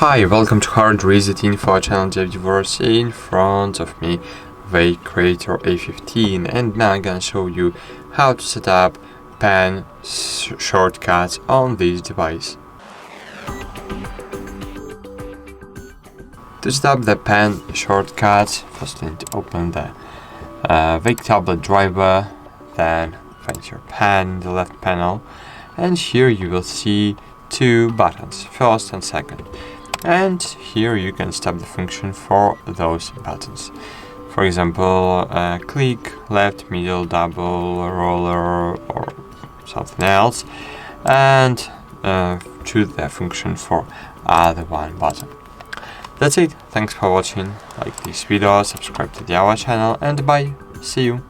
Hi, welcome to HardReset.Info channel developers. In front of me, Veikk A15, and now I'm gonna show you how to set up pen shortcuts on this device. To set up the pen shortcuts, first you need to open the Veikk tablet driver, then find your pen in the left panel, and here you will see two buttons, first and second. And here you can stop the function for those buttons. For example, click, left, middle, double, roller, or something else, and choose the function for other one button. That's it. Thanks for watching. Like this video, subscribe to our channel, and bye. See you.